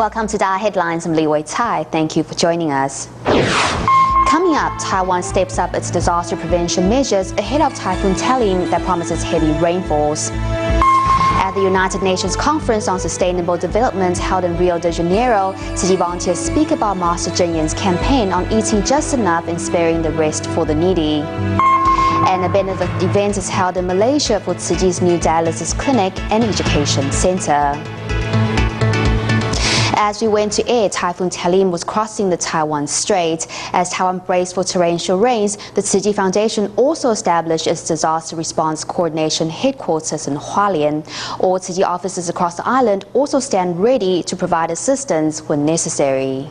Welcome to DaAi Headlines. I'm Li Tai. Thank you for joining us. Coming up, Taiwan steps up its disaster prevention measures ahead of Typhoon Talim that promises heavy rainfalls. At the United Nations Conference on Sustainable Development held in Rio de Janeiro, Tzu Chi volunteers speak about Master Zheng Yan's campaign on eating just enough and sparing the rest for the needy. And a benefit event is held in Malaysia for Tzu Chi's new dialysis clinic and education center. As we went to air, Typhoon Talim was crossing the Taiwan Strait. As Taiwan braced for torrential rains, the Tzu Chi Foundation also established its disaster response coordination headquarters in Hualien. All Tzu Chi offices across the island also stand ready to provide assistance when necessary.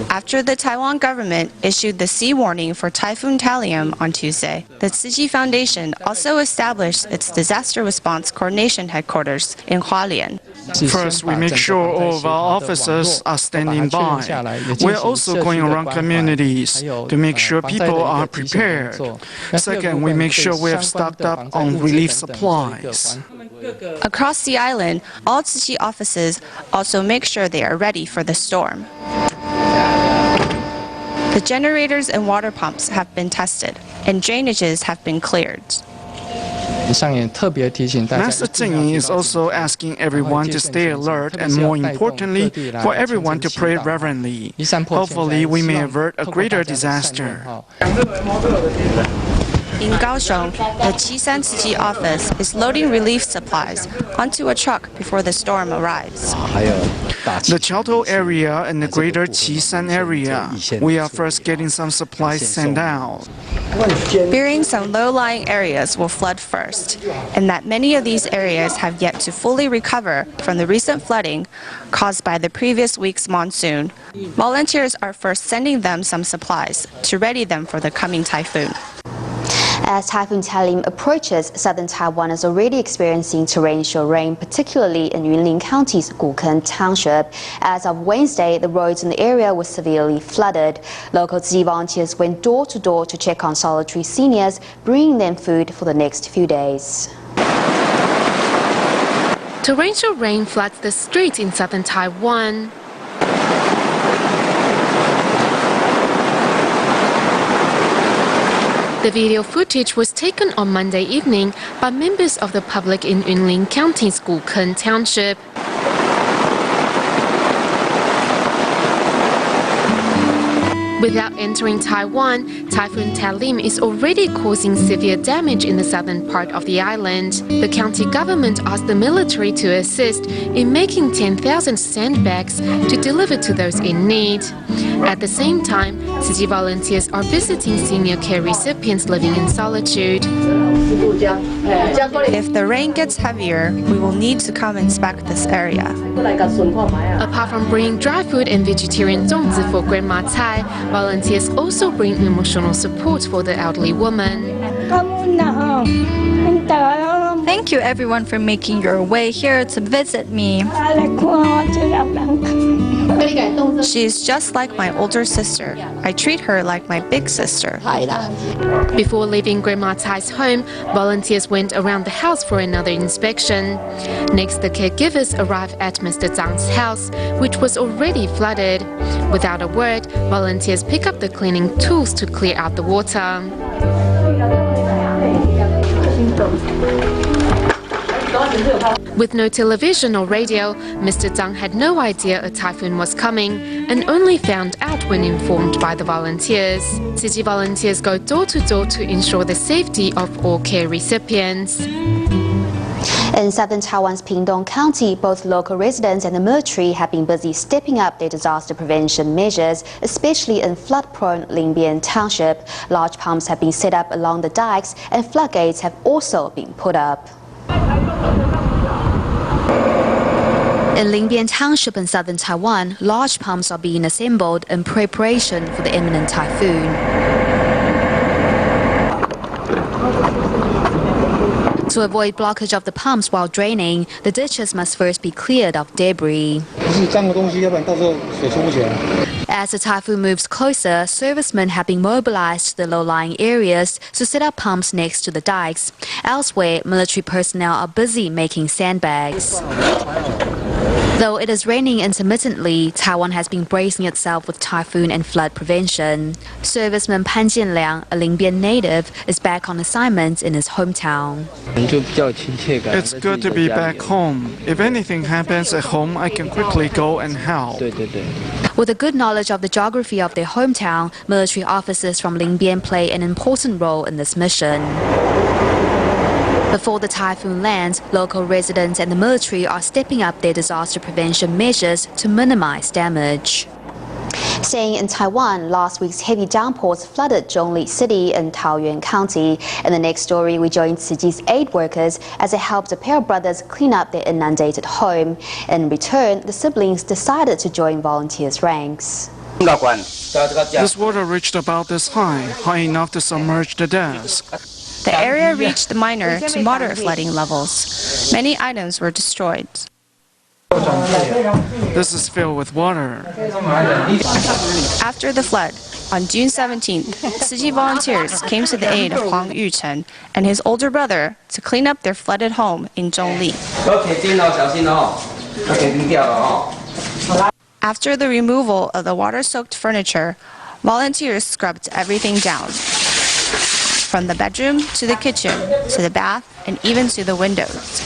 After the Taiwan government issued the sea warning for Typhoon Talim on Tuesday, the Tzu Chi Foundation also established its disaster response coordination headquarters in Hualien. First, we make sure all of our officers are standing by. We're also going around communities to make sure people are prepared. Second, we make sure we have stocked up on relief supplies. Across the island, all Tzu Chi offices also make sure they are ready for the storm. The generators and water pumps have been tested, and drainages have been cleared. Master Zheng Yan is also asking everyone to stay alert and, more importantly, for everyone to pray reverently. Hopefully, we may avert a greater disaster. In Kaohsiung, the Qisan Tzu Chi office is loading relief supplies onto a truck before the storm arrives. The Qiaotou area and the greater Qisan area, we are first getting some supplies sent out. Fearing some low-lying areas will flood first, and that many of these areas have yet to fully recover from the recent flooding caused by the previous week's monsoon. Volunteers are first sending them some supplies to ready them for the coming typhoon. As Typhoon Talim approaches, southern Taiwan is already experiencing torrential rain, particularly in Yunlin County's Gukeng Township. As of Wednesday, the roads in the area were severely flooded. Local Tzu Chi volunteers went door to door to check on solitary seniors, bringing them food for the next few days. Torrential rain floods the streets in southern Taiwan. The video footage was taken on Monday evening by members of the public in Yunlin County's Gukeng Township. Without entering Taiwan, Typhoon Talim is already causing severe damage in the southern part of the island. The county government asked the military to assist in making 10,000 sandbags to deliver to those in need. At the same time, Tzu Chi volunteers are visiting senior care recipients living in solitude. If the rain gets heavier, we will need to come inspect this area. Apart from bringing dry food and vegetarian zongzi for Grandma Tsai, volunteers also bring emotional support for the elderly woman. Thank you everyone for making your way here to visit me. She is just like my older sister. I treat her like my big sister. Before leaving Grandma Tsai's home, volunteers went around the house for another inspection. Next, the caregivers arrived at Mr. Zhang's house, which was already flooded. Without a word, volunteers pick up the cleaning tools to clear out the water. With no television or radio, Mr. Zhang had no idea a typhoon was coming and only found out when informed by the volunteers. Tzu Chi volunteers go door to door to ensure the safety of all care recipients. In southern Taiwan's Pingtung County, both local residents and the military have been busy stepping up their disaster prevention measures, especially in flood-prone Lingbian Township. Large pumps have been set up along the dikes and floodgates have also been put up. In Lingbian Township in southern Taiwan, large pumps are being assembled in preparation for the imminent typhoon. To avoid blockage of the pumps while draining, the ditches must first be cleared of debris. As the typhoon moves closer, servicemen have been mobilized to the low-lying areas to set up pumps next to the dikes. Elsewhere, military personnel are busy making sandbags. Though it is raining intermittently, Taiwan has been bracing itself with typhoon and flood prevention. Serviceman Pan Jianliang, a Lingbian native, is back on assignment in his hometown. It's good to be back home. If anything happens at home, I can quickly go and help. With a good knowledge of the geography of their hometown, military officers from Lingbian play an important role in this mission. Before the typhoon lands, local residents and the military are stepping up their disaster prevention measures to minimize damage. Staying in Taiwan, last week's heavy downpours flooded Zhongli City in Taoyuan County. In the next story, we joined Tzu Chi's aid workers as they helped a pair of brothers clean up their inundated home. In return, the siblings decided to join volunteers' ranks. This water reached about this high enough to submerge the desk. The area reached minor to moderate flooding levels. Many items were destroyed. This is filled with water. After the flood, on June 17th, Tzu Chi volunteers came to the aid of Huang Yuchen and his older brother to clean up their flooded home in Zhongli. After the removal of the water-soaked furniture, volunteers scrubbed everything down, from the bedroom to the kitchen to the bath and even to the windows.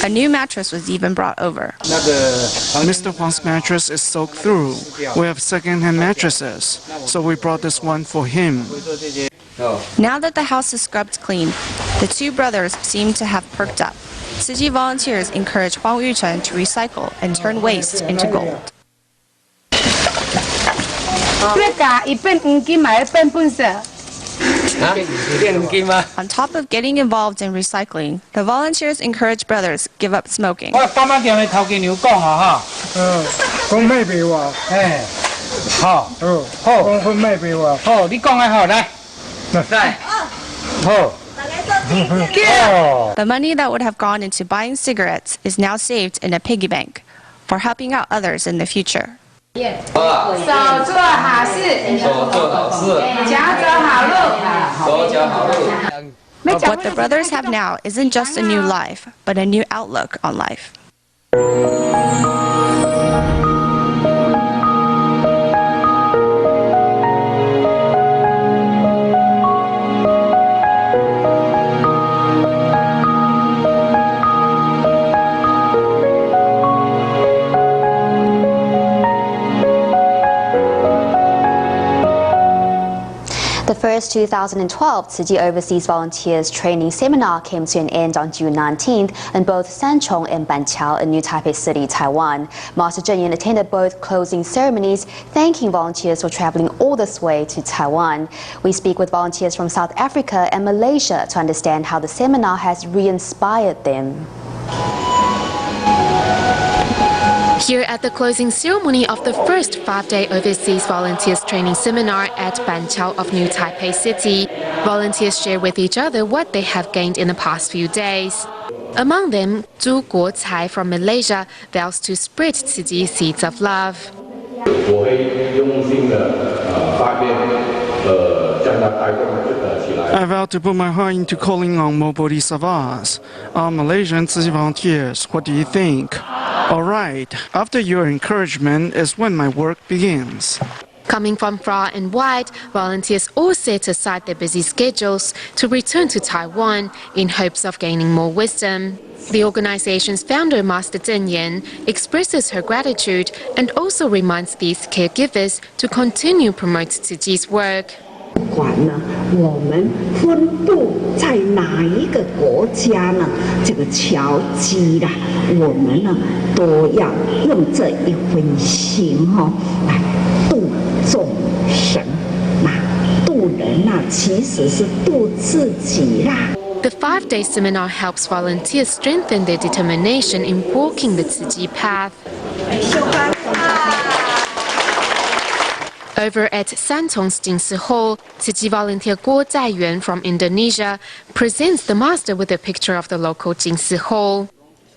A new mattress was even brought over. Mr. Huang's mattress is soaked through. We have second-hand mattresses, so we brought this one for him. Now that the house is scrubbed clean, the two brothers seem to have perked up. Tzu Chi volunteers encourage Huang Yuchen to recycle and turn waste into gold. On top of getting involved in recycling, the volunteers encourage brothers give up smoking. The money that would have gone into buying cigarettes is now saved in a piggy bank for helping out others in the future. What the brothers have now isn't just a new life, but a new outlook on life. The first 2012 Tzu Chi Overseas Volunteers Training Seminar came to an end on June 19th in both Sanchong and Banqiao in New Taipei City, Taiwan. Master Zheng Yan attended both closing ceremonies, thanking volunteers for traveling all this way to Taiwan. We speak with volunteers from South Africa and Malaysia to understand how the seminar has re-inspired them. Here at the closing ceremony of the first 5-day Overseas Volunteers Training Seminar at Banqiao of New Taipei City, volunteers share with each other what they have gained in the past few days. Among them, Zhu Guocai from Malaysia vows to spread Tzu Chi seeds of love. I vow to put my heart into calling on Mobili Savas. Malaysian Tzu Chi volunteers, what do you think? All right, after your encouragement is when my work begins. Coming from far and wide, volunteers all set aside their busy schedules to return to Taiwan in hopes of gaining more wisdom. The organization's founder, Master Zheng Yan, expresses her gratitude and also reminds these caregivers to continue promote Tzu Chi's work. 不管呢，我们分布在哪一个国家呢？这个侨籍啦，我们呢都要用这一份心来度众生。那度人呐，其实是度自己啦。 The 5-day seminar helps volunteers strengthen their determination in walking the Tzu Chi path. Over at Santong's Jingsi Hall, Tzu Chi volunteer Guo Zaiyuan from Indonesia presents the master with a picture of the local Jingsi Hall.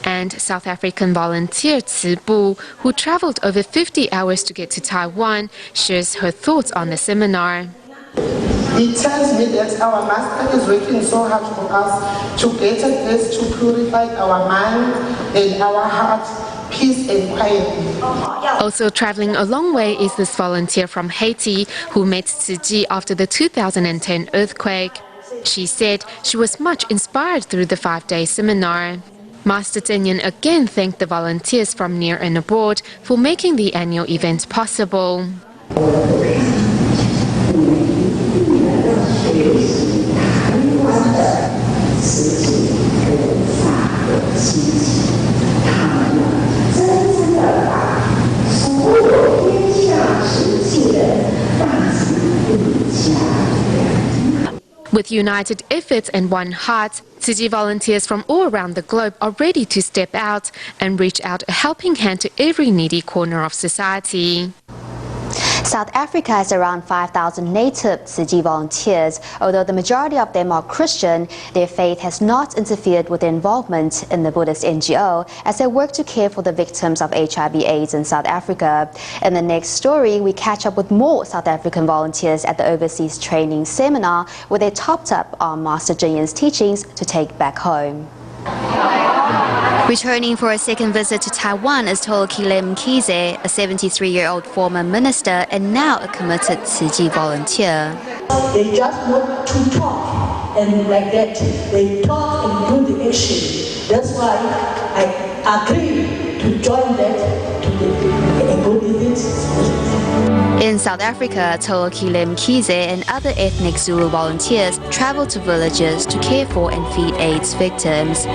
And South African volunteer Tzu Bu, who traveled over 50 hours to get to Taiwan, shares her thoughts on the seminar. It tells me that our master is working so hard for us to get at this, to purify our mind and our heart peace and quiet. Also traveling a long way is this volunteer from Haiti who met Tzu Chi after the 2010 earthquake. She said she was much inspired through the 5-day seminar. Master Tenyan again thanked the volunteers from near and abroad for making the annual event possible. With united efforts and one heart, Tzu Chi volunteers from all around the globe are ready to step out and reach out a helping hand to every needy corner of society. South Africa has around 5,000 native Tzu Chi volunteers. Although the majority of them are Christian, their faith has not interfered with their involvement in the Buddhist NGO as they work to care for the victims of HIV/AIDS in South Africa. In the next story, we catch up with more South African volunteers at the Overseas Training Seminar where they topped up on Master Tenyan's teachings to take back home. Returning for a second visit to Taiwan is Tolokile Mkhize, a 73-year-old former minister and now a committed Tzu Chi volunteer. They just want to talk, and like that, they talk and do the action. That's why I agree to join that to the Buddhist. In South Africa, Tolokile Mkhize and other ethnic Zulu volunteers travel to villages to care for and feed AIDS victims.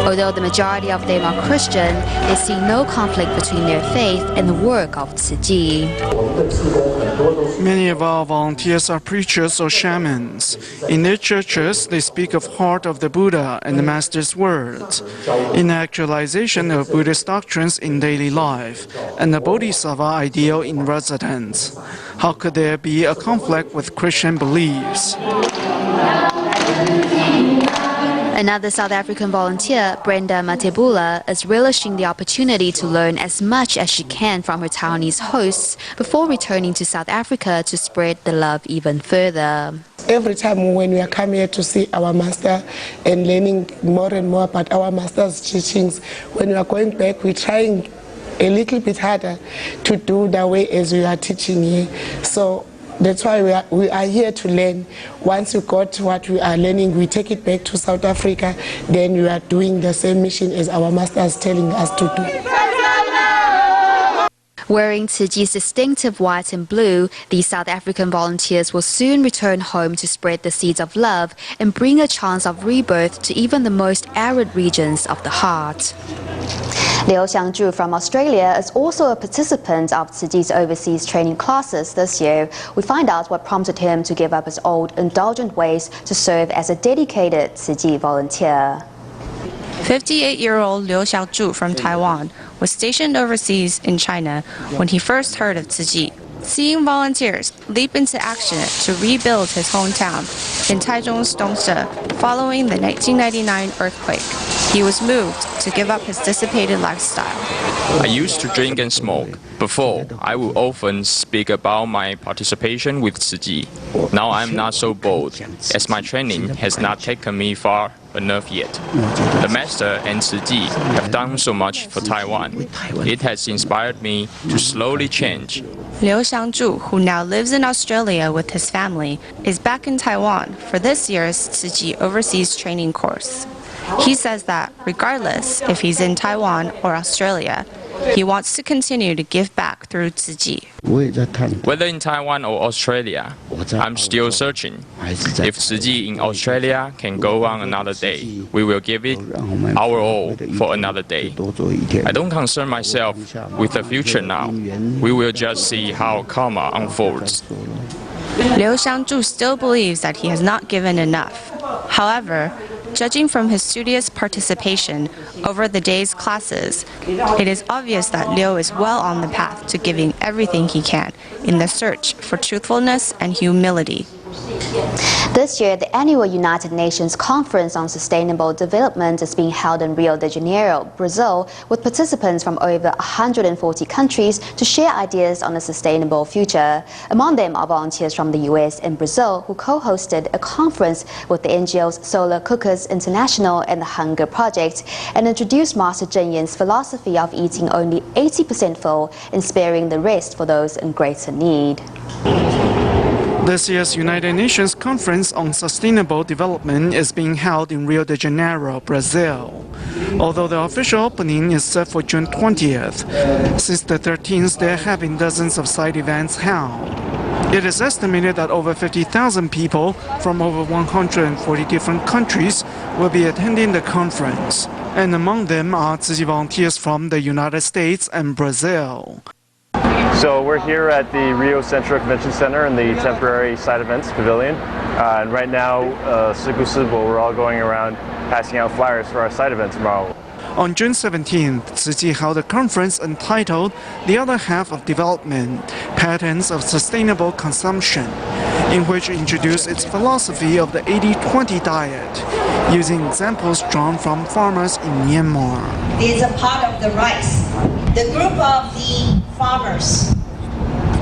Although the majority of them are Christian, they see no conflict between their faith and the work of Tzu Chi. Many of our volunteers are preachers or shamans. In their churches, they speak of heart of the Buddha and the Master's words, in actualization of Buddhist doctrines in daily life, and the Bodhisattva ideal in residence. How could there be a conflict with Christian beliefs? Another South African volunteer, Brenda Matebula, is relishing the opportunity to learn as much as she can from her Taiwanese hosts before returning to South Africa to spread the love even further. Every time when we are coming here to see our master and learning more and more about our master's teachings, when we are going back, we're trying a little bit harder to do the way as we are teaching here. So that's why we are here to learn. Once we got what we are learning, we take it back to South Africa. Then we are doing the same mission as our master is telling us to do. Wearing Tzu Chi's distinctive white and blue, these South African volunteers will soon return home to spread the seeds of love and bring a chance of rebirth to even the most arid regions of the heart. Liu Xiangzhu from Australia is also a participant of Tzu Chi's overseas training classes this year. We find out what prompted him to give up his old indulgent ways to serve as a dedicated Tzu Chi volunteer. 58-year-old Liu Xiangzhu from Taiwan was stationed overseas in China when he first heard of Tzu Chi. Seeing volunteers leap into action to rebuild his hometown in Taichung's Dongse following the 1999 earthquake, he was moved to give up his dissipated lifestyle. I used to drink and smoke. Before, I would often speak about my participation with Tzu Chi. Now I'm not so bold, as my training has not taken me far enough yet. The Master and Tzu Chi have done so much for Taiwan. It has inspired me to slowly change. Liu Xiangzhu, who now lives in Australia with his family, is back in Taiwan for this year's Tzu Chi overseas training course. He says that regardless if he's in Taiwan or Australia, he wants to continue to give back through Tzu Chi. Whether in Taiwan or Australia, I'm still searching. If Tzu Chi in Australia can go on another day, we will give it our all for another day. I don't concern myself with the future now. We will just see how karma unfolds. Liu Xiangzhu still believes that he has not given enough. However, judging from his studious participation over the day's classes, it is obvious that Liu is well on the path to giving everything he can in the search for truthfulness and humility. This year, the annual United Nations Conference on Sustainable Development is being held in Rio de Janeiro, Brazil, with participants from over 140 countries to share ideas on a sustainable future. Among them are volunteers from the US and Brazil who co-hosted a conference with the NGOs Solar Cookers International and the Hunger Project and introduced Master Zheng Yan's philosophy of eating only 80% full and sparing the rest for those in greater need. This year's United Nations Conference on Sustainable Development is being held in Rio de Janeiro, Brazil. Although the official opening is set for June 20th, since the 13th there have been dozens of side events held. It is estimated that over 50,000 people from over 140 different countries will be attending the conference, and among them are Tzu Chi volunteers from the United States and Brazil. So we're here at the Rio Central Convention Center in the temporary side events pavilion, and right now, we're all going around passing out flyers for our side event tomorrow. On June 17th, Tzu Chi held a conference entitled The Other Half of Development, Patterns of Sustainable Consumption, in which it introduced its philosophy of the 80-20 diet, using examples drawn from farmers in Myanmar. It's a part of the rice. The group of the farmers,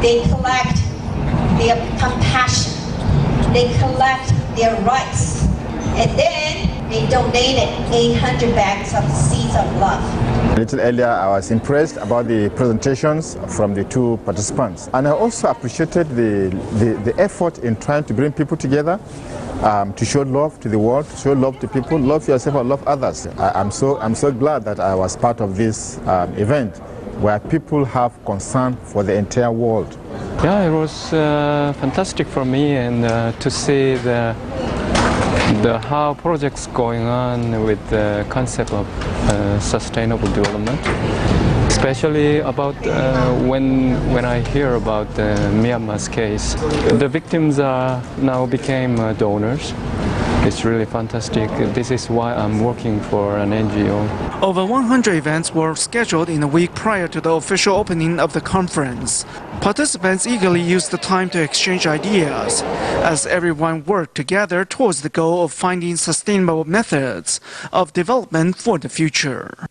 they collect their compassion, they collect their rice, and then they donated 800 bags of seeds of love. A little earlier, I was impressed about the presentations from the two participants. And I also appreciated the effort in trying to bring people together, to show love to the world, to show love to people, love yourself and love others. I'm so glad that I was part of this event where people have concern for the entire world. Yeah, it was fantastic for me, and to see how projects going on with the concept of sustainable development, especially about when I hear about Myanmar's case. The victims now became donors. It's really fantastic. This is why I'm working for an NGO. Over 100 events were scheduled in the week prior to the official opening of the conference. Participants eagerly used the time to exchange ideas, as everyone worked together towards the goal of finding sustainable methods of development for the future.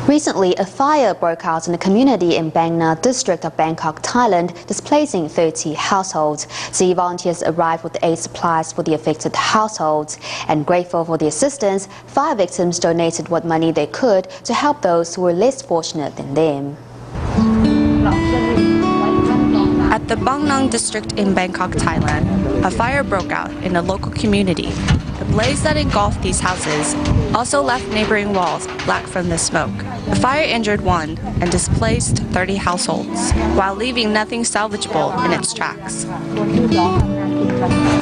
Recently, a fire broke out in a community in Bang Na district of Bangkok, Thailand, displacing 30 households. Tzu Chi volunteers arrived with aid supplies for the affected households. And grateful for the assistance, fire victims donated what money they could to help those who were less fortunate than them. At the Bang Nang district in Bangkok, Thailand, a fire broke out in a local community. The blaze that engulfed these houses also left neighboring walls black from the smoke. The fire injured one and displaced 30 households, while leaving nothing salvageable in its tracks.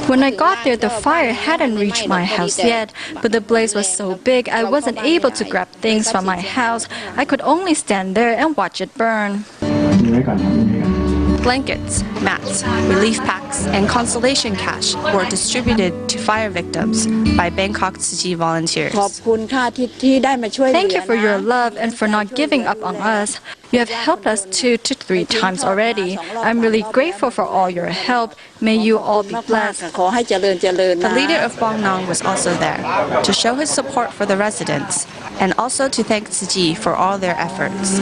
When I got there, the fire hadn't reached my house yet, but the blaze was so big I wasn't able to grab things from my house. I could only stand there and watch it burn. Blankets, mats, relief packs, and consolation cash were distributed to fire victims by Bangkok Tzu Chi volunteers. Thank you for your love and for not giving up on us. You have helped us 2 to 3 times already. I'm really grateful for all your help. May you all be blessed. The leader of Bang Nang was also there to show his support for the residents and also to thank Tzu Chi for all their efforts.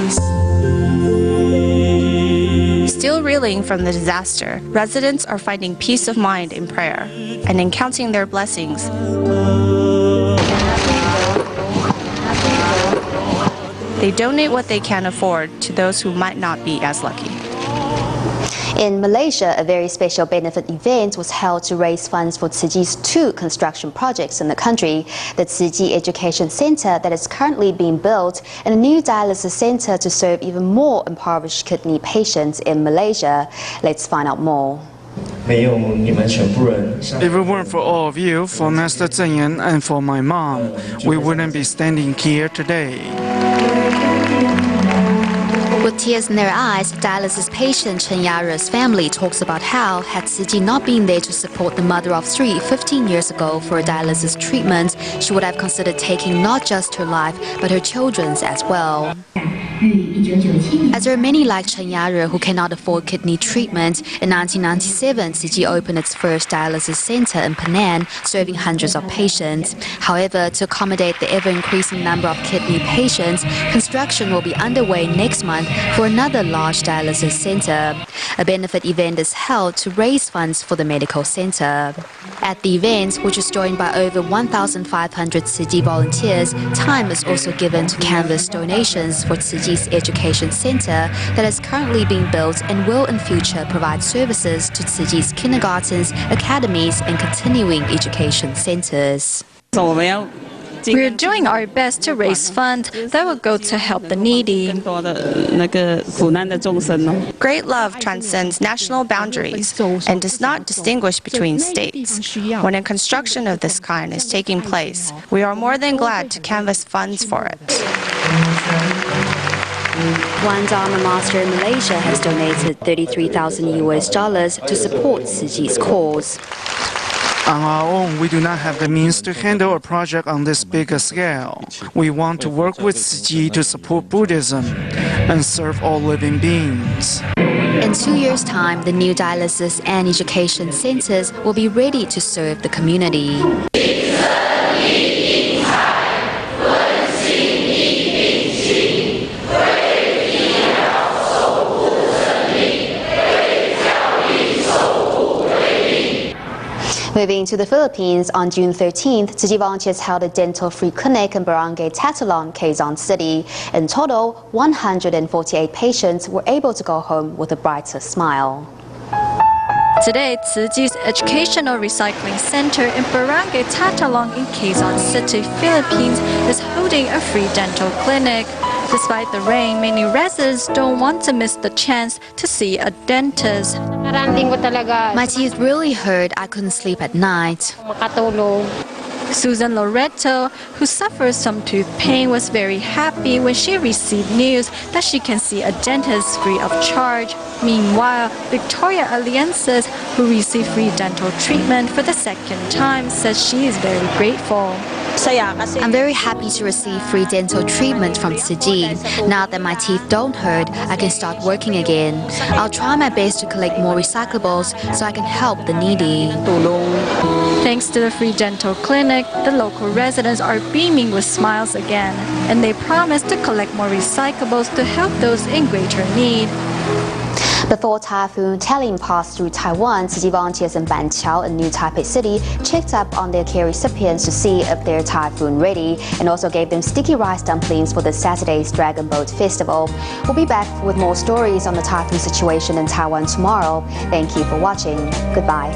Still reeling from the disaster, residents are finding peace of mind in prayer and in counting their blessings. They donate what they can afford to those who might not be as lucky. In Malaysia, a very special benefit event was held to raise funds for Tzu Chi's 2 construction projects in the country: the Tzu Chi Education Center that is currently being built and a new dialysis center to serve even more impoverished kidney patients in Malaysia. Let's find out more. If it weren't for all of you, for Master Zeng Yan and for my mom, we wouldn't be standing here today. With tears in their eyes, dialysis patient Chen Yare's family talks about how, had Tzu Chi not been there to support the mother of three 15 years ago for a dialysis treatment, she would have considered taking not just her life, but her children's as well. As there are many like Chen Yare who cannot afford kidney treatment, in 1997, Tzu Chi opened its first dialysis center in Penang, serving hundreds of patients. However, to accommodate the ever-increasing number of kidney patients, construction will be underway next month for another large dialysis center. A benefit event is held to raise funds for the medical center. At the event, which is joined by over 1,500 Tzu Chi volunteers, time is also given to canvass donations for Tzu Chi's education center that is currently being built and will in future provide services to Tzu Chi's kindergartens, academies, and continuing education centers. We're doing our best to raise funds that will go to help the needy. Great love transcends national boundaries and does not distinguish between states. When a construction of this kind is taking place, we are more than glad to canvass funds for it. One Dharma master in Malaysia has donated $33,000 to support Tzu Chi's cause. On our own, we do not have the means to handle a project on this big a scale. We want to work with Tzu Chi to support Buddhism and serve all living beings. In 2 years' time, the new dialysis and education centers will be ready to serve the community. Moving to the Philippines, on June 13th, Tzu Chi volunteers held a dental-free clinic in Barangay Tatalong, Quezon City. In total, 148 patients were able to go home with a brighter smile. Today, Tzu Chi's Educational Recycling Center in Barangay Tatalong in Quezon City, Philippines is holding a free dental clinic. Despite the rain, many residents don't want to miss the chance to see a dentist. My teeth really hurt. I couldn't sleep at night. Susan Loreto, who suffers from tooth pain, was very happy when she received news that she can see a dentist free of charge. Meanwhile, Victoria Aliances, who received free dental treatment for the second time, says she is very grateful. I'm very happy to receive free dental treatment from Tzu Chi. Now that my teeth don't hurt, I can start working again. I'll try my best to collect more recyclables so I can help the needy. Thanks to the free dental clinic, the local residents are beaming with smiles again, and they promise to collect more recyclables to help those in greater need. Before Typhoon Talim passed through Taiwan, Tzu Chi volunteers in Banqiao in New Taipei City checked up on their care recipients to see if they're typhoon ready and also gave them sticky rice dumplings for the Saturday's Dragon Boat Festival. We'll be back with more stories on the typhoon situation in Taiwan tomorrow. Thank you for watching. Goodbye.